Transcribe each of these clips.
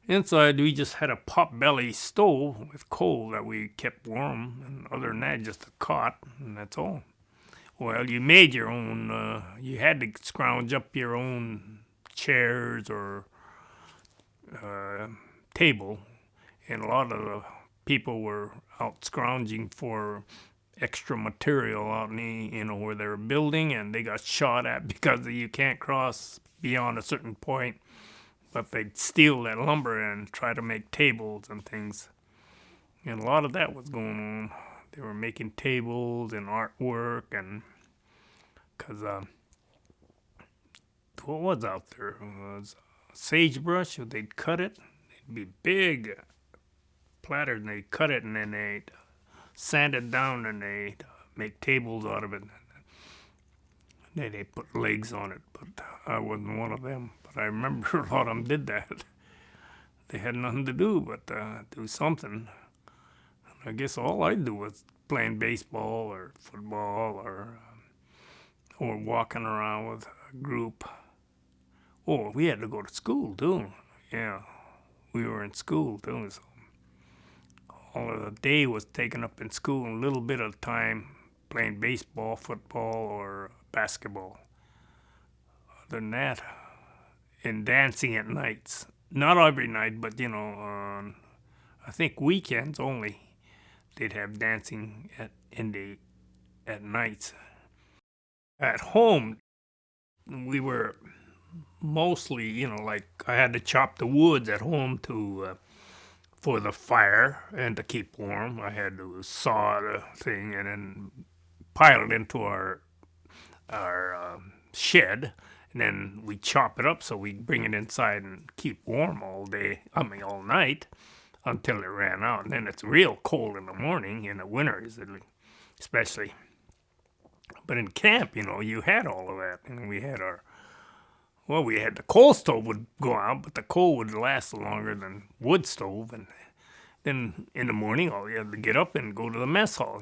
Inside, we just had a pot-belly stove with coal that we kept warm, and other than that, just a cot, and that's all. Well, you made your own, you had to scrounge up your own chairs or table, and a lot of the people were out scrounging for extra material out in where they were building, and they got shot at because you can't cross beyond a certain point. But they'd steal that lumber and try to make tables and things. And a lot of that was going on. They were making tables and artwork, and because what was out there? It was sagebrush. They'd cut it. It'd be big platters, and they'd cut it, and then they'd sand it down, and they'd make tables out of it. Then they put legs on it, but I wasn't one of them. But I remember a lot of them did that. They had nothing to do but do something. I guess all I'd do was playing baseball or football or walking around with a group. Oh, we had to go to school too. Yeah, we were in school too. So all of the day was taken up in school, and a little bit of time playing baseball, football, or basketball. Other than that, and dancing at nights. Not every night, but on I think weekends only, they'd have dancing at nights. At home, we were mostly, like I had to chop the woods at home for the fire and to keep warm. I had to saw the thing and then pile it into our shed, and then we chop it up so we bring it inside and keep warm all night until it ran out. And then it's real cold in the morning in the winter, especially. But in camp, you had all of that, and we had we had the coal stove would go out, but the coal would last longer than wood stove. And then in the morning, all you had to get up and go to the mess hall.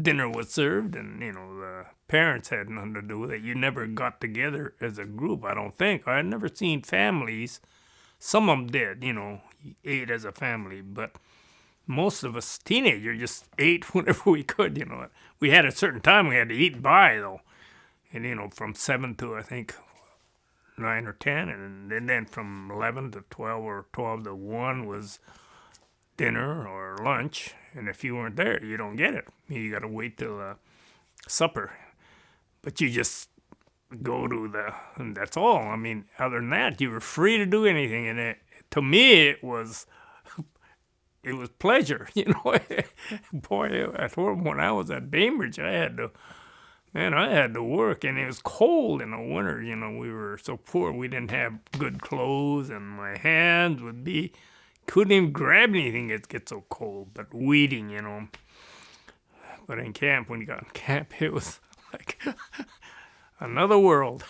Dinner was served, and the parents had nothing to do with it. You never got together as a group, I don't think. I had never seen families. Some of them did, you ate as a family, but most of us teenagers just ate whenever we could. We had a certain time we had to eat by though, and from 7 to I think 9 or 10, and then from 11 to 12 or 12 to 1 was dinner or lunch, and if you weren't there, you don't get it. You got to wait till supper. But you just go and that's all. I mean, other than that, you were free to do anything, and to me, it was pleasure, Boy, at home when I was at Bainbridge, I had to work, and it was cold in the winter. We were so poor, we didn't have good clothes, and my hands couldn't even grab anything. It gets so cold. But weeding, But in camp, when you got in camp, it was like another world.